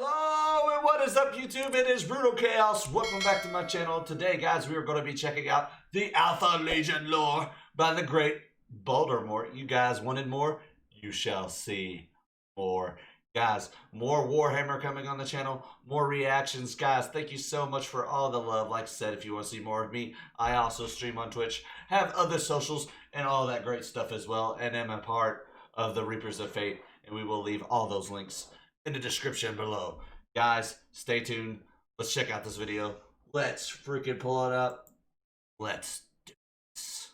Hello, and what is up, YouTube? It is Brutal Chaos. Welcome back to my channel. Today, guys, we are going to be checking out the Alpha Legion lore by the great Baldermort. You guys wanted more? You shall see more. Guys, more Warhammer coming on the channel, more reactions. Guys, thank you so much for all the love. Like I said, if you want to see more of me, I also stream on Twitch, have other socials, and all that great stuff as well, and am a part of the Reapers of Fate, and we will leave all those links in the description below. Guys, stay tuned. Let's check out this video. Let's freaking pull it up. Let's do this.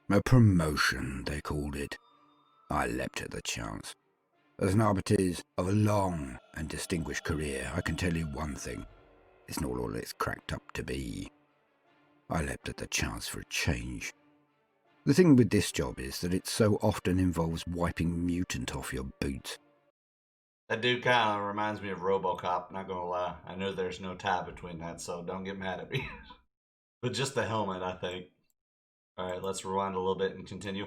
A promotion, they called it. I leapt at the chance. As an arbiter of a long and distinguished career, I can tell you one thing. It's not all it's cracked up to be. I leapt at the chance for a change. The thing with this job is that it so often involves wiping mutant off your boots. That dude kind of reminds me of RoboCop, not gonna lie. I know there's no tie between that, so don't get mad at me. But just the helmet, I think. Alright, let's rewind a little bit and continue.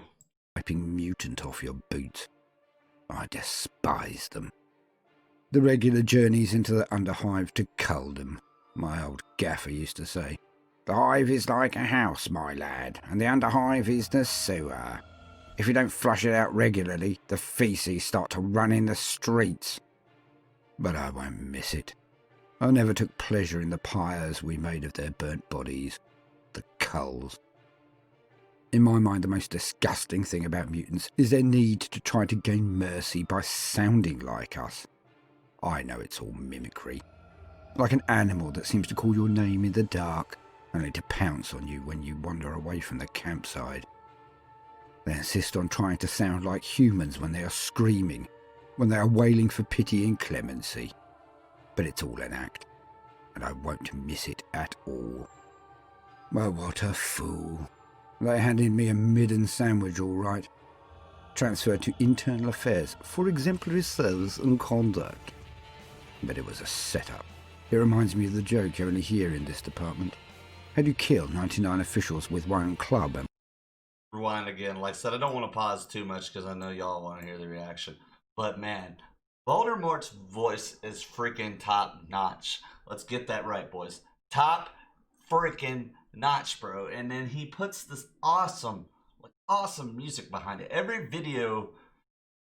Wiping mutant off your boots. I despise them. The regular journeys into the underhive to cull them, my old gaffer used to say. The hive is like a house, my lad, and the underhive is the sewer. If you don't flush it out regularly, the feces start to run in the streets. But I won't miss it. I never took pleasure in the pyres we made of their burnt bodies, the culls. In my mind, the most disgusting thing about mutants is their need to try to gain mercy by sounding like us. I know it's all mimicry. Like an animal that seems to call your name in the dark, only to pounce on you when you wander away from the campsite. They insist on trying to sound like humans when they are screaming, when they are wailing for pity and clemency. But it's all an act, and I won't miss it at all. Well, what a fool. They handed me a midden sandwich, all right. Transferred to internal affairs for exemplary service and conduct. But it was a setup. It reminds me of the joke you only hear in this department. How do you kill 99 officials with one club? And Rewind again. Like I said, I don't want to pause too much because I know y'all want to hear the reaction. But man, Baldermort's voice is freaking top notch. Let's get that right, boys. Top freaking notch, bro. And then he puts this awesome music behind it. Every video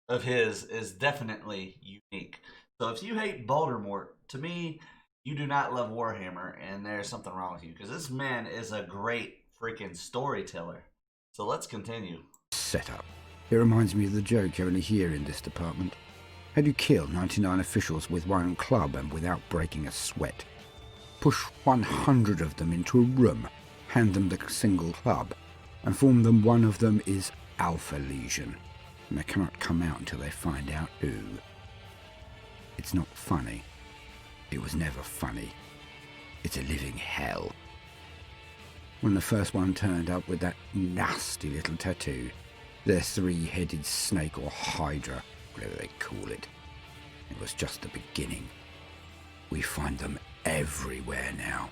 of his is definitely unique. So if you hate Baldermort, to me, you do not love Warhammer, and there's something wrong with you, because this man is a great freaking storyteller. So let's continue. Setup. It reminds me of the joke you only hear in this department. How do you kill 99 officials with one club and without breaking a sweat? Push 100 of them into a room, hand them the single club, and inform them one of them is Alpha Legion, and they cannot come out until they find out who. It's not funny. It was never funny. It's a living hell. When the first one turned up with that nasty little tattoo, their three-headed snake or hydra, whatever they call it, it was just the beginning. We find them everywhere now.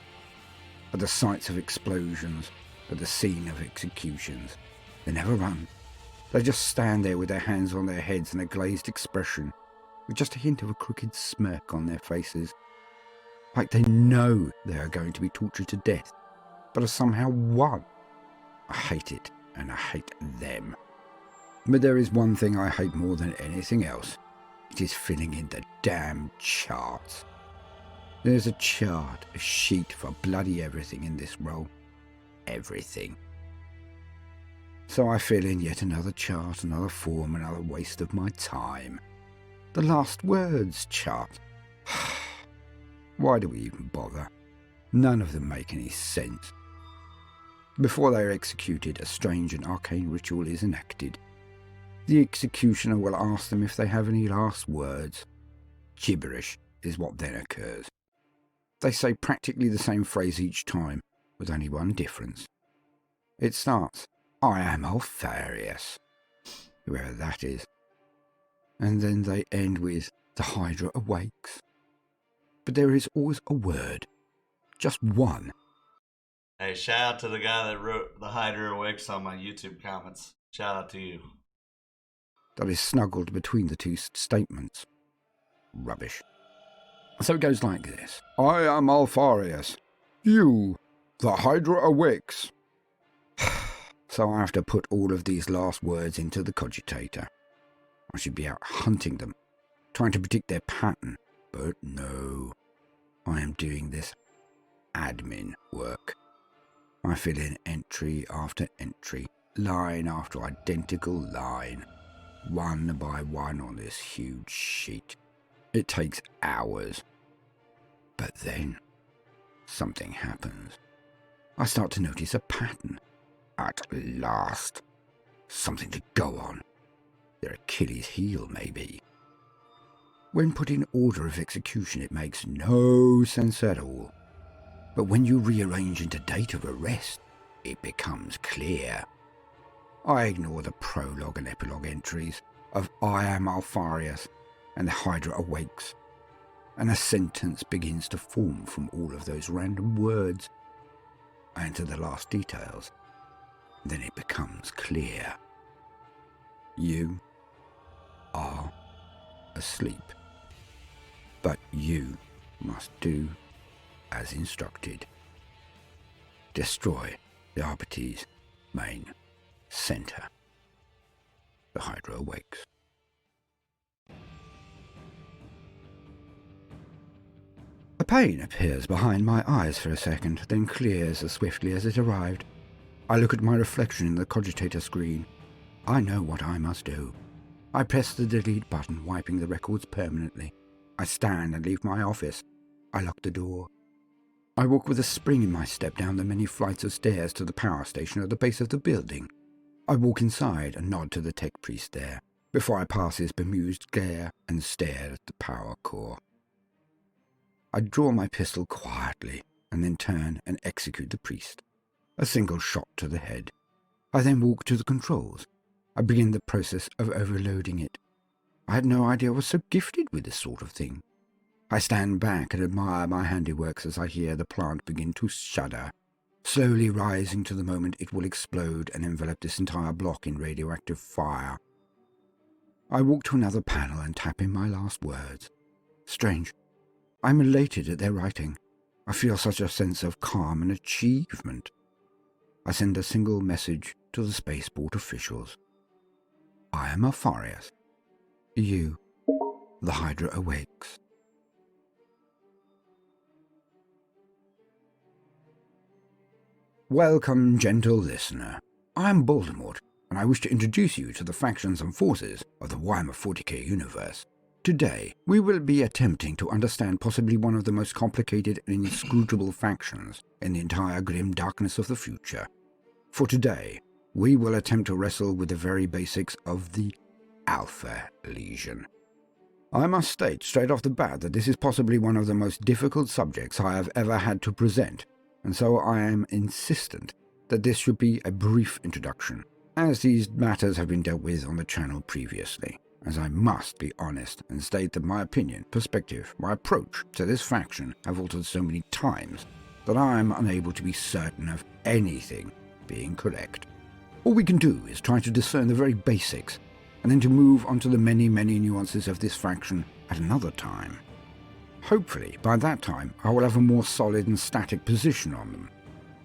At the sites of explosions, at the scene of executions. They never run. They just stand there with their hands on their heads and a glazed expression, with just a hint of a crooked smirk on their faces. Like they know they are going to be tortured to death, but have somehow won. I hate it, and I hate them. But there is one thing I hate more than anything else. It is filling in the damn charts. There's a chart, a sheet for bloody everything in this role. Everything. So I fill in yet another chart, another form, another waste of my time. The last words chart. Why do we even bother? None of them make any sense. Before they are executed, a strange and arcane ritual is enacted. The executioner will ask them if they have any last words. Gibberish is what then occurs. They say practically the same phrase each time, with only one difference. It starts, I am Alfarius, whoever that is. And then they end with, the Hydra awakes. but there is always a word. Just one. Hey, shout out to the guy that wrote the Hydra Awakes on my YouTube comments. Shout out to you. That is snuggled between the two statements. Rubbish. So it goes like this. I am Alfarius. You, the Hydra Awakes. So I have to put all of these last words into the cogitator. I should be out hunting them, trying to predict their pattern. But no, I am doing this admin work. I fill in entry after entry, line after identical line, one by one on this huge sheet. It takes hours. But then, something happens. I start to notice a pattern. At last. Something to go on. Their Achilles heel, maybe. When put in order of execution, it makes no sense at all. But when you rearrange into date of arrest, it becomes clear. I ignore the prologue and epilogue entries of I am Alfarius and the Hydra Awakes, and a sentence begins to form from all of those random words. I enter the last details. Then it becomes clear. You are asleep. But you must do as instructed. Destroy the Arbites' main center. The Hydra Awakes. A pain appears behind my eyes for a second, then clears as swiftly as it arrived. I look at my reflection in the cogitator screen. I know what I must do. I press the delete button, wiping the records permanently. I stand and leave my office. I lock the door. I walk with a spring in my step down the many flights of stairs to the power station at the base of the building. I walk inside and nod to the tech priest there, before I pass his bemused glare and stare at the power core. I draw my pistol quietly and then turn and execute the priest. A single shot to the head. I then walk to the controls. I begin the process of overloading it. I had no idea I was so gifted with this sort of thing. I stand back and admire my handiworks as I hear the plant begin to shudder, slowly rising to the moment it will explode and envelop this entire block in radioactive fire. I walk to another panel and tap in my last words. Strange. I'm elated at their writing. I feel such a sense of calm and achievement. I send a single message to the spaceport officials. I am Alfarius. You, the Hydra Awakes. Welcome, gentle listener. I am Baldermort, and I wish to introduce you to the factions and forces of the Warhammer40k universe. Today, we will be attempting to understand possibly one of the most complicated and inscrutable factions in the entire grim darkness of the future. For today, we will attempt to wrestle with the very basics of the Alpha Legion. I must state straight off the bat that this is possibly one of the most difficult subjects I have ever had to present, and so I am insistent that this should be a brief introduction, as these matters have been dealt with on the channel previously, as I must be honest and state that my opinion, perspective, my approach to this faction have altered so many times that I am unable to be certain of anything being correct. All we can do is try to discern the very basics, and then to move on to the many nuances of this faction at another time. Hopefully, by that time, I will have a more solid and static position on them.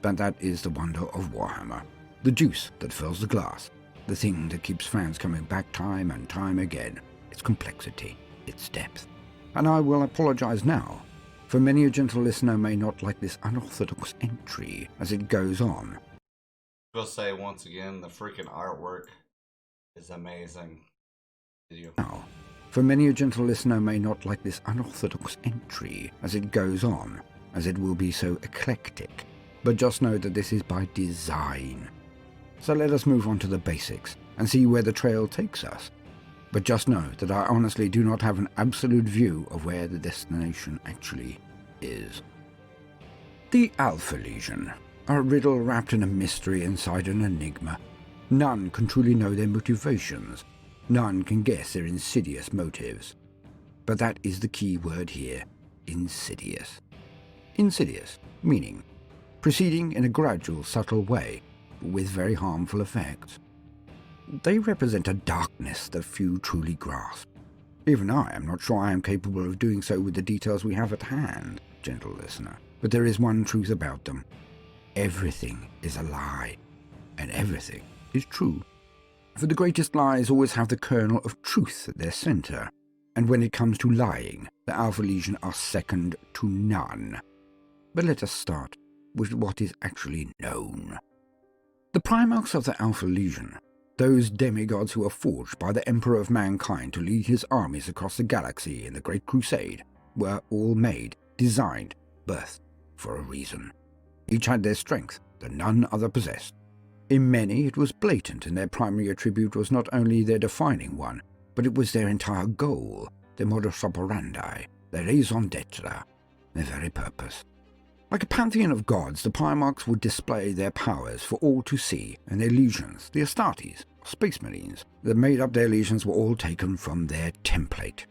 But that is the wonder of Warhammer. The juice that fills the glass. The thing that keeps fans coming back time and time again. Its complexity, its depth. And I will apologize now, for many a gentle listener may not like this unorthodox entry as it goes on. I'll say once again, the freaking artwork is amazing. Now, for many a gentle listener may not like this unorthodox entry as it goes on, as it will be so eclectic, but just know that this is by design. So let us move on to the basics and see where the trail takes us. But just know that I honestly do not have an absolute view of where the destination actually is. The Alpha Legion, a riddle wrapped in a mystery inside an enigma. None can truly know their motivations. None can guess their insidious motives. But that is the key word here. insidious. Insidious, meaning proceeding in a gradual, subtle way, with very harmful effects. They represent a darkness that few truly grasp. Even I am not sure I am capable of doing so with the details we have at hand, gentle listener. But there is one truth about them. Everything is a lie, and everything is true. For the greatest lies always have the kernel of truth at their center, and when it comes to lying, the Alpha Legion are second to none. But let us start with what is actually known. The Primarchs of the Alpha Legion, those demigods who were forged by the Emperor of Mankind to lead his armies across the galaxy in the Great Crusade, were all made, designed, birthed for a reason. Each had their strength that none other possessed. In many it was blatant, and their primary attribute was not only their defining one, but it was their entire goal, their modus operandi, their raison d'etre, their very purpose. Like a pantheon of gods, the Primarchs would display their powers for all to see, and their legions, the Astartes, or Space Marines, that made up their legions were all taken from their template.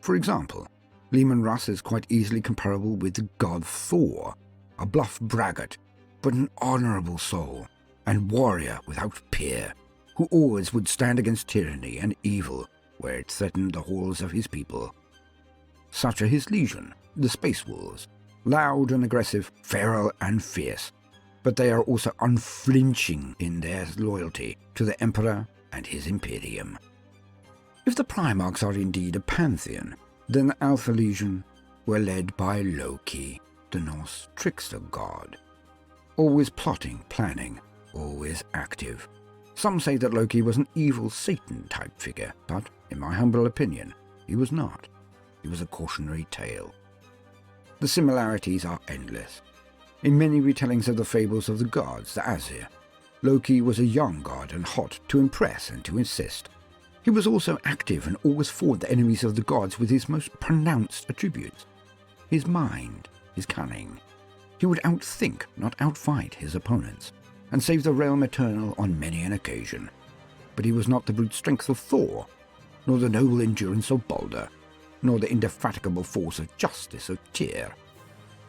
For example, Leman Russ is quite easily comparable with the god Thor, a bluff braggart, but an honourable soul, and warrior without peer, who always would stand against tyranny and evil where it threatened the halls of his people. Such are his legion, the Space Wolves, loud and aggressive, feral and fierce, but they are also unflinching in their loyalty to the Emperor and his Imperium. If the Primarchs are indeed a pantheon, then the Alpha Legion were led by Loki, the Norse trickster god. Always plotting, planning, always active. Some say that Loki was an evil Satan-type figure, but, in my humble opinion, he was not. He was a cautionary tale. The similarities are endless. In many retellings of the fables of the gods, the Aesir, Loki was a young god and hot to impress and to insist. He was also active and always fought the enemies of the gods with his most pronounced attributes. His mind, his cunning. He would outthink, not outfight, his opponents, and save the realm eternal on many an occasion. But he was not the brute strength of Thor, nor the noble endurance of Balder, nor the indefatigable force of justice of Tyr.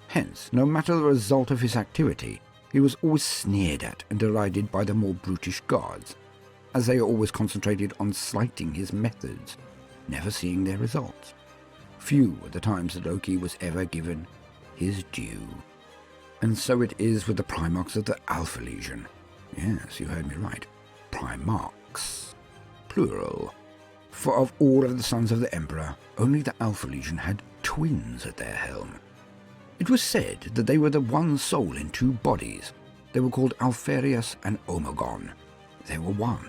Hence, no matter the result of his activity, he was always sneered at and derided by the more brutish gods, as they always concentrated on slighting his methods, never seeing their results. Few were the times that Loki was ever given his due. And so it is with the Primarchs of the Alpha Legion. Yes, you heard me right. Primarchs. Plural. For of all of the sons of the Emperor, only the Alpha Legion had twins at their helm. It was said that they were the one soul in two bodies. They were called Alpharius and Omegon. They were one.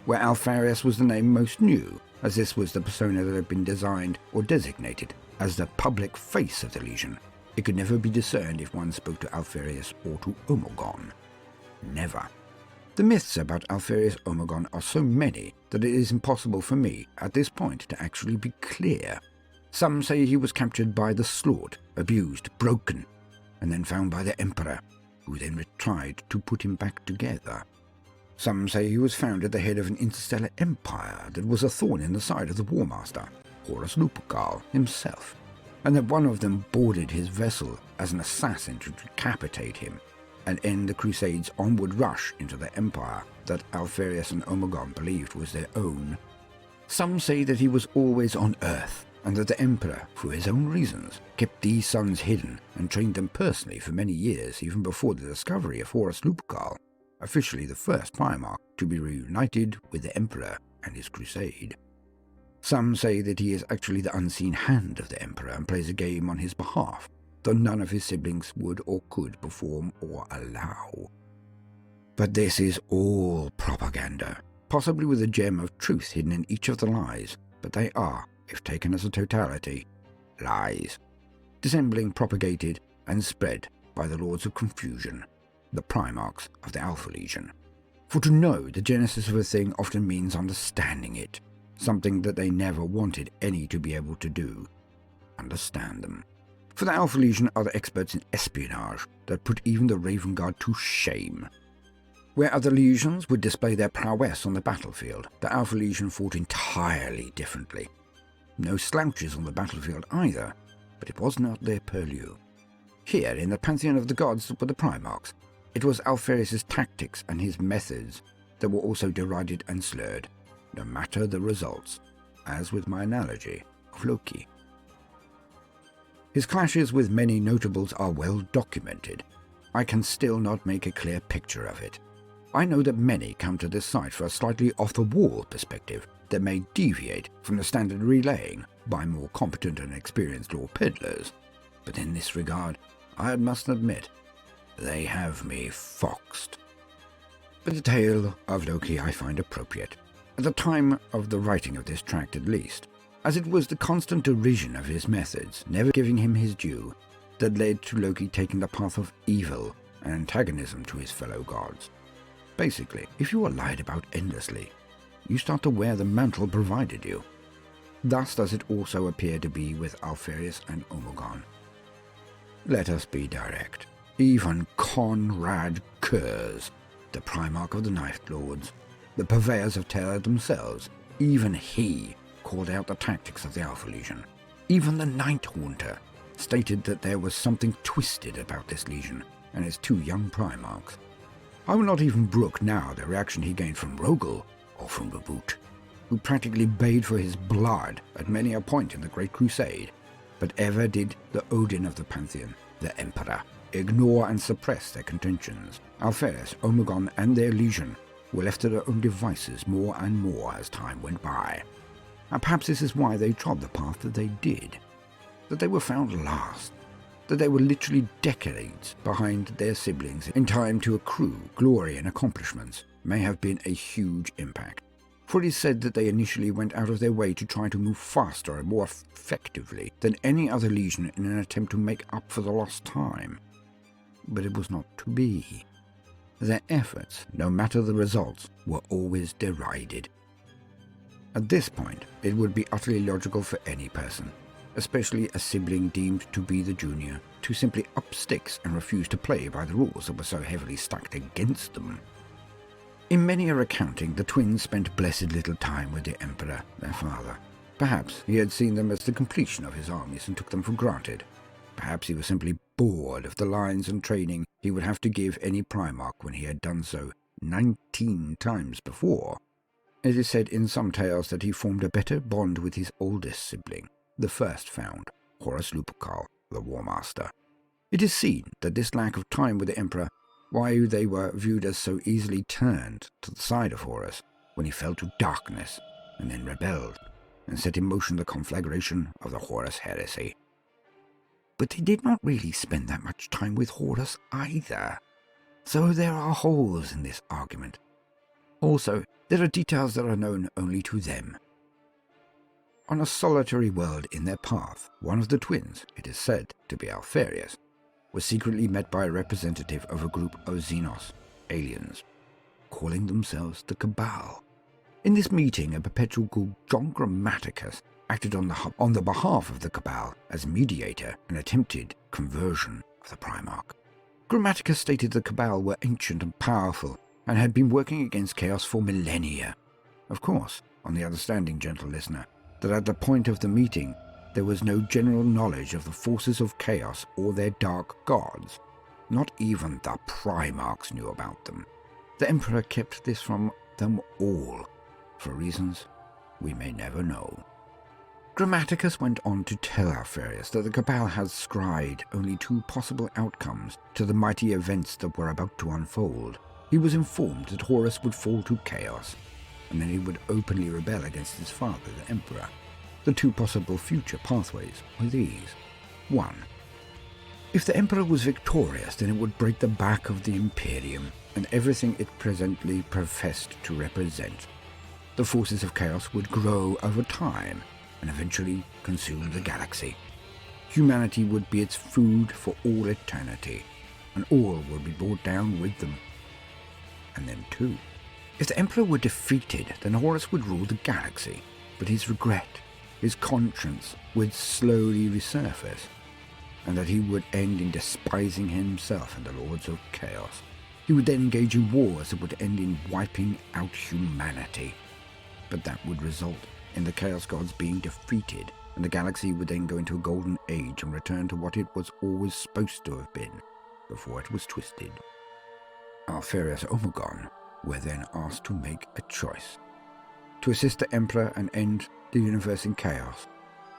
Where Alpharius was the name most new, as this was the persona that had been designed or designated as the public face of the Legion. It could never be discerned if one spoke to Alpharius or to Omegon. Never. The myths about Alpharius Omegon are so many that it is impossible for me, at this point, to actually be clear. Some say he was captured by the Slaughed, abused, broken, and then found by the Emperor, who then tried to put him back together. Some say he was found at the head of an interstellar empire that was a thorn in the side of the War Master, Horus Lupercal himself, and that one of them boarded his vessel as an assassin to decapitate him and end the Crusades' onward rush into the empire that Alpharius and Omegon believed was their own. Some say that he was always on Earth, and that the Emperor, for his own reasons, kept these sons hidden and trained them personally for many years, even before the discovery of Horus Lupercal, officially the first Primarch to be reunited with the Emperor and his crusade. Some say that he is actually the unseen hand of the Emperor and plays a game on his behalf, though none of his siblings would or could perform or allow. But this is all propaganda, possibly with a gem of truth hidden in each of the lies, but they are, if taken as a totality, lies, dissembling, propagated, and spread by the Lords of Confusion, the Primarchs of the Alpha Legion. For to know the genesis of a thing often means understanding it, something that they never wanted any to be able to do. Understand them. For the Alpha Legion are the experts in espionage that put even the Raven Guard to shame. Where other legions would display their prowess on the battlefield, the Alpha Legion fought entirely differently. No slouches on the battlefield either. but it was not their purlieu. Here, in the pantheon of the gods, were the Primarchs. It was Alpharius' tactics and his methods that were also derided and slurred, no matter the results, as with my analogy of Loki. His clashes with many notables are well documented. I can still not make a clear picture of it. I know that many come to this site for a slightly off-the-wall perspective that may deviate from the standard relaying by more competent and experienced lore peddlers, but in this regard, I must admit, they have me foxed. But the tale of Loki I find appropriate, at the time of the writing of this tract at least, as it was the constant derision of his methods, never giving him his due, that led to Loki taking the path of evil and antagonism to his fellow gods. Basically, if you are lied about endlessly, you start to wear the mantle provided you. Thus does it also appear to be with Alpharius and Omegon. Let us be direct. Even Conrad Kurz, the Primarch of the Night Lords, the purveyors of terror themselves, even he called out the tactics of the Alpha Legion. Even the Night Haunter stated that there was something twisted about this legion and its two young Primarchs. I will not even brook now the reaction he gained from Rogel or from the Boot, who practically bayed for his blood at many a point in the Great Crusade, but ever did the Odin of the Pantheon, the Emperor, ignore and suppress their contentions. Alpharius, Omegon, and their legion were left to their own devices more and more as time went by. And perhaps this is why they trod the path that they did, that they were found last, that they were literally decades behind their siblings in time to accrue glory and accomplishments may have been a huge impact. For it is said that they initially went out of their way to try to move faster and more effectively than any other legion in an attempt to make up for the lost time. But it was not to be. Their efforts, no matter the results, were always derided. At this point, it would be utterly logical for any person, especially a sibling deemed to be the junior, to simply up sticks and refuse to play by the rules that were so heavily stacked against them. In many a recounting, the twins spent blessed little time with the Emperor, their father. Perhaps he had seen them as the completion of his armies and took them for granted. Perhaps he was simply bored of the lines and training he would have to give any Primarch when he had done so 19 times before. It is said in some tales that he formed a better bond with his oldest sibling, the first found, Horus Lupercal, the War Master. It is seen that this lack of time with the Emperor, why they were viewed as so easily turned to the side of Horus when he fell to darkness and then rebelled and set in motion the conflagration of the Horus heresy. But they did not really spend that much time with Horus either, so there are holes in this argument. Also, there are details that are known only to them. On a solitary world in their path, one of the twins, it is said to be Alpharius, was secretly met by a representative of a group of Xenos, aliens, calling themselves the Cabal. In this meeting, a perpetual called John Grammaticus acted on the behalf of the Cabal as mediator and attempted conversion of the Primarch. Grammaticus stated the Cabal were ancient and powerful and had been working against chaos for millennia. Of course, on the understanding, gentle listener, that at the point of the meeting there was no general knowledge of the forces of chaos or their dark gods. Not even the Primarchs knew about them. The Emperor kept this from them all, for reasons we may never know. Grammaticus went on to tell Alpharius that the Cabal had scryed only two possible outcomes to the mighty events that were about to unfold. He was informed that Horus would fall to chaos, and then he would openly rebel against his father, the Emperor. The two possible future pathways were these. 1. If the Emperor was victorious, then it would break the back of the Imperium and everything it presently professed to represent. The forces of chaos would grow over time and eventually consume the galaxy. Humanity would be its food for all eternity, and all would be brought down with them. And then 2. If the Emperor were defeated, then Horus would rule the galaxy, but his regret, his conscience would slowly resurface, and that he would end in despising himself and the Lords of Chaos. He would then engage in wars that would end in wiping out humanity, but that would result in the Chaos Gods being defeated and the galaxy would then go into a golden age and return to what it was always supposed to have been, before it was twisted. Alpharius Omegon were then asked to make a choice: to assist the Emperor and end the universe in chaos,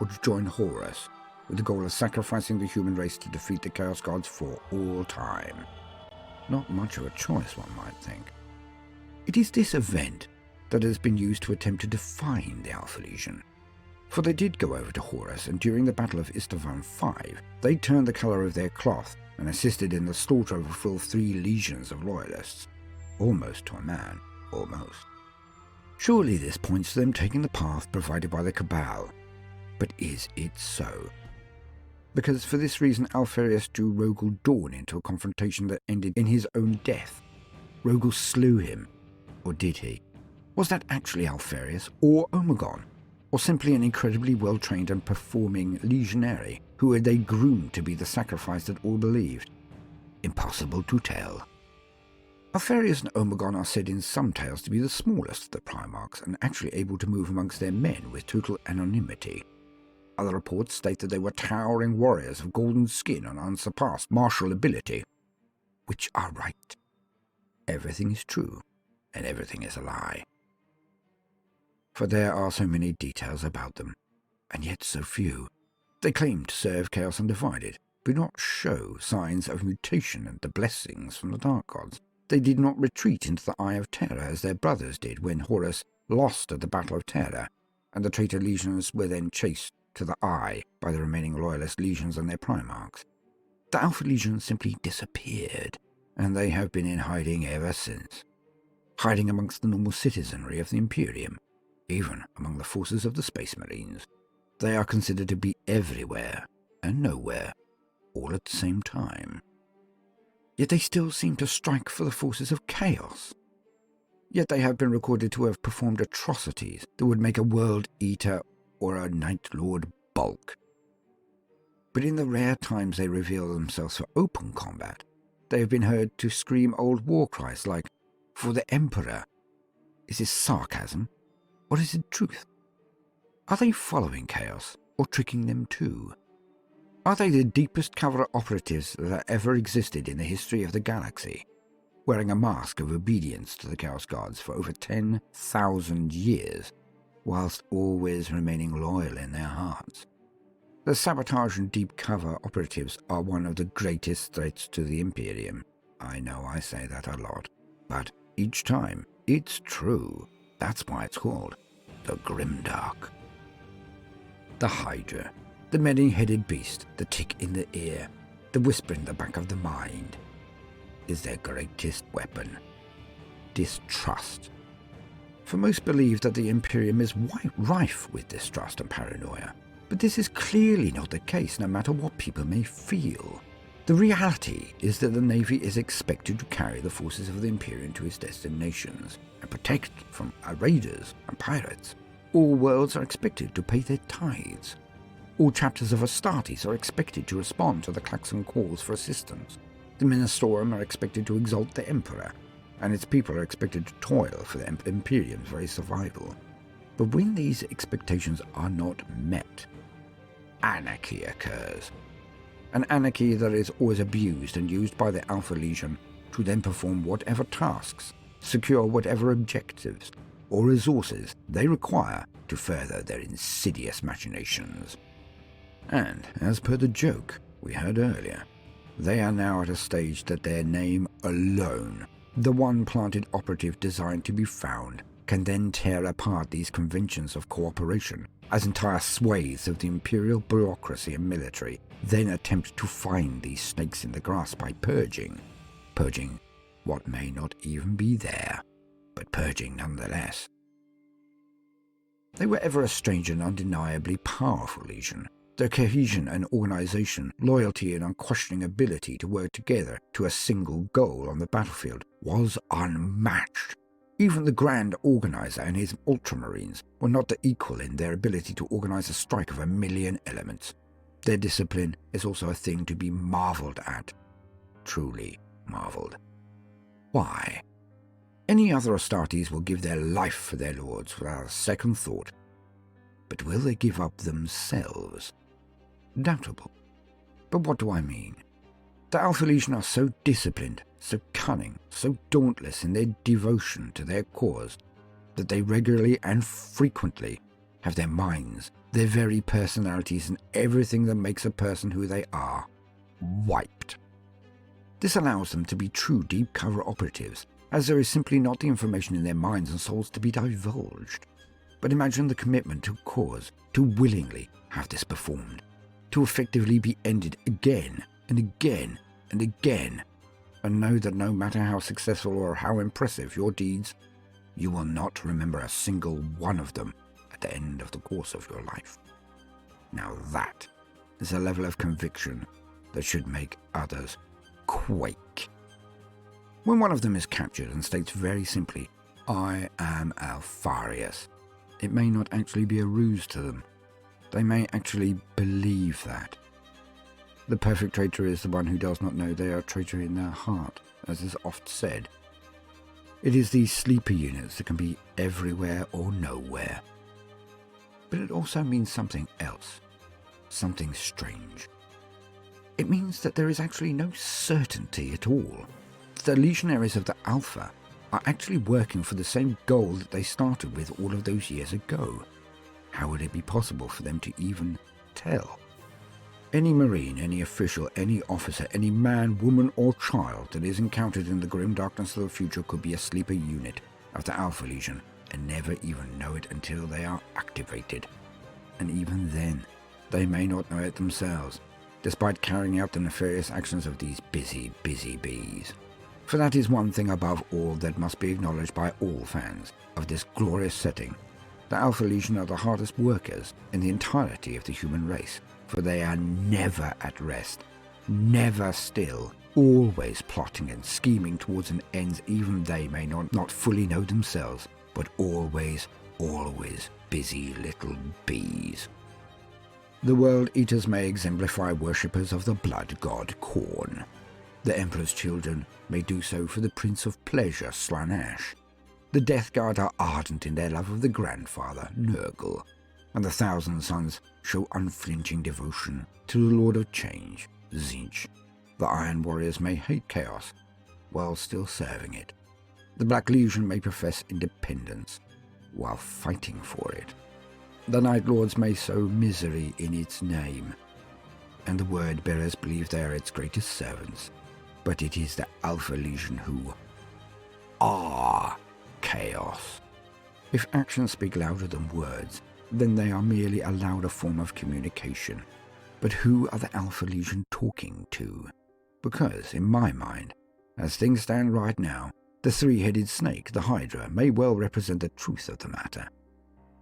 or to join Horus, with the goal of sacrificing the human race to defeat the Chaos Gods for all time. Not much of a choice, one might think. It is this event that has been used to attempt to define the Alpha Legion. For they did go over to Horus, and during the Battle of Istvan V, they turned the colour of their cloth and assisted in the slaughter of a full 3 legions of loyalists. Almost to a man. Almost. Surely this points to them taking the path provided by the Cabal. But is it so? Because for this reason Alpharius drew Rogel Dawn into a confrontation that ended in his own death. Rogel slew him. Or did he? Was that actually Alpharius or Omegon? Or simply an incredibly well-trained and performing legionary who had they groomed to be the sacrifice that all believed? Impossible to tell. Alpharius and Omegon are said in some tales to be the smallest of the Primarchs and actually able to move amongst their men with total anonymity. Other reports state that they were towering warriors of golden skin and unsurpassed martial ability. Which are right. Everything is true, and everything is a lie. For there are so many details about them, and yet so few. They claim to serve Chaos Undivided, but do not show signs of mutation and the blessings from the Dark Gods. They did not retreat into the Eye of Terror as their brothers did when Horus lost at the Battle of Terror, and the traitor legions were then chased to the Eye by the remaining loyalist legions and their Primarchs. The Alpha Legion simply disappeared, and they have been in hiding ever since. Hiding amongst the normal citizenry of the Imperium, even among the forces of the Space Marines. They are considered to be everywhere and nowhere, all at the same time. Yet they still seem to strike for the forces of chaos. Yet they have been recorded to have performed atrocities that would make a World Eater or a Night Lord balk. But in the rare times they reveal themselves for open combat, they have been heard to scream old war cries like, "For the Emperor." Is this sarcasm? Or is it truth? Are they following Chaos, or tricking them too? Are they the deepest cover operatives that ever existed in the history of the galaxy, wearing a mask of obedience to the Chaos Gods for over 10,000 years, whilst always remaining loyal in their hearts? The sabotage and deep cover operatives are one of the greatest threats to the Imperium. I know I say that a lot, but each time it's true. That's why it's called the Grimdark. The Hydra, the many-headed beast, the tick in the ear, the whisper in the back of the mind, is their greatest weapon: distrust. For most believe that the Imperium is rife with distrust and paranoia, but this is clearly not the case, no matter what people may feel. The reality is that the Navy is expected to carry the forces of the Imperium to its destinations and protect from raiders and pirates. All worlds are expected to pay their tithes. All chapters of Astartes are expected to respond to the klaxon calls for assistance. The Ministorum are expected to exalt the Emperor, and its people are expected to toil for the Imperium's very survival. But when these expectations are not met, anarchy occurs. An anarchy that is always abused and used by the Alpha Legion to then perform whatever tasks, secure whatever objectives or resources they require to further their insidious machinations. And, as per the joke we heard earlier, they are now at a stage that their name alone, the one planted operative designed to be found, can then tear apart these conventions of cooperation, as entire swathes of the imperial bureaucracy and military then attempt to find these snakes in the grass by purging what may not even be there, but purging nonetheless. They were ever a strange and undeniably powerful legion. Their cohesion and organization, loyalty and unquestioning ability to work together to a single goal on the battlefield was unmatched. Even the Grand Organizer and his Ultramarines were not the equal in their ability to organize a strike of 1,000,000 elements. Their discipline is also a thing to be marveled at. Truly marveled. Why? Any other Astartes will give their life for their lords without a second thought. But will they give up themselves? Doubtable. But what do I mean? The Alpha Legion are so disciplined, so cunning, so dauntless in their devotion to their cause, that they regularly and frequently have their minds, their very personalities, and everything that makes a person who they are, wiped. This allows them to be true deep cover operatives, as there is simply not the information in their minds and souls to be divulged. But imagine the commitment to a cause, to willingly have this performed, to effectively be ended again and again and again, and know that no matter how successful or how impressive your deeds, you will not remember a single one of them at the end of the course of your life. Now that is a level of conviction that should make others quake. When one of them is captured and states very simply, "I am Alfarius," it may not actually be a ruse to them. They may actually believe that. The perfect traitor is the one who does not know they are a traitor in their heart, as is oft said. It is these sleeper units that can be everywhere or nowhere. But it also means something else, something strange. It means that there is actually no certainty at all. The legionaries of the Alpha are actually working for the same goal that they started with all of those years ago. How would it be possible for them to even tell? Any Marine, any official, any officer, any man, woman or child that is encountered in the grim darkness of the future could be a sleeper unit of the Alpha Legion and never even know it until they are activated. And even then, they may not know it themselves, despite carrying out the nefarious actions of these busy bees. For that is one thing above all that must be acknowledged by all fans of this glorious setting. The Alpha Legion are the hardest workers in the entirety of the human race, for they are never at rest, never still, always plotting and scheming towards an end even they may not fully know themselves, but always busy little bees. The World Eaters may exemplify worshippers of the blood god Khorne. The Emperor's children may do so for the Prince of Pleasure Slaanesh. The Death Guard are ardent in their love of the Grandfather Nurgle, and the Thousand Sons show unflinching devotion to the Lord of Change, Tzeentch. The Iron Warriors may hate chaos while still serving it. The Black Legion may profess independence while fighting for it. The Night Lords may sow misery in its name, and the Word Bearers believe they are its greatest servants. But it is the Alpha Legion who are chaos. If actions speak louder than words, then they are merely a louder form of communication. But who are the Alpha Legion talking to? Because, in my mind, as things stand right now, the three-headed snake, the Hydra, may well represent the truth of the matter.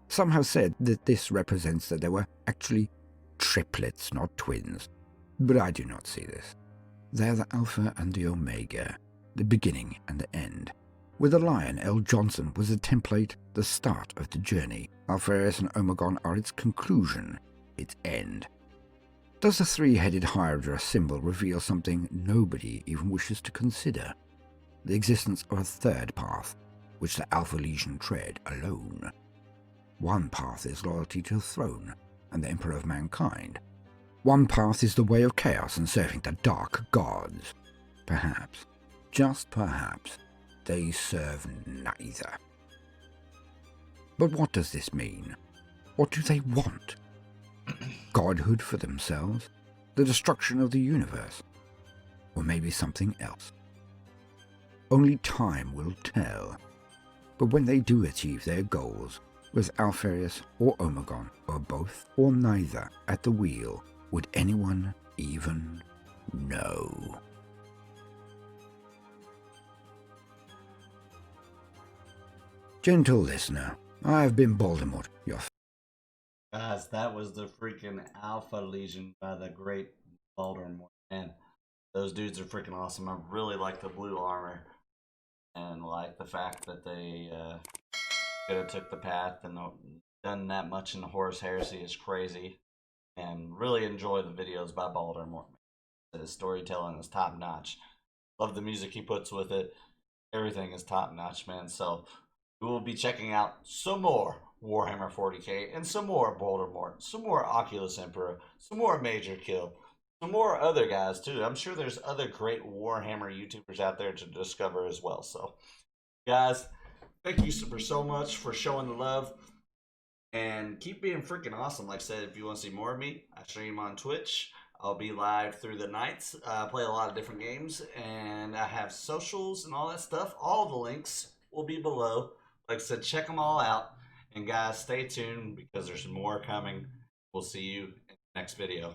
Some have said that this represents that there were actually triplets, not twins, but I do not see this. They are the Alpha and the Omega, the beginning and the end. With the Lion, L. Johnson was the template, the start of the journey. Alfarius and Omegon are its conclusion, its end. Does the three-headed Hydra symbol reveal something nobody even wishes to consider? The existence of a third path, which the Alpha Legion tread alone. One path is loyalty to the throne and the Emperor of mankind. One path is the way of chaos and serving the dark gods. Perhaps, just perhaps, they serve neither. But what does this mean? What do they want? Godhood for themselves? The destruction of the universe? Or maybe something else? Only time will tell. But when they do achieve their goals, with Alfarius or Omegon, or both or neither at the wheel, would anyone even know? Gentle listener, I have been Baldermort, your Guys, that was the freaking Alpha Legion by the great Baldermort. And those dudes are freaking awesome. I really like the blue armor. And like the fact that they could have took the path and done that much in the Horus Heresy is crazy. And really enjoy the videos by Baldermort. His storytelling is top notch. Love the music he puts with it. Everything is top notch, man. So we will be checking out some more Warhammer 40k, and some more Baldermort, some more Oculus Emperor, some more Major Kill, some more other guys too. I'm sure there's other great Warhammer YouTubers out there to discover as well. So, guys, thank you so much for showing the love. And keep being freaking awesome. Like I said, if you want to see more of me, I stream on Twitch. I'll be live through the nights. I play a lot of different games, and I have socials and all that stuff. All the links will be below. Like I said, check them all out. And guys, stay tuned because there's more coming. We'll see you in the next video.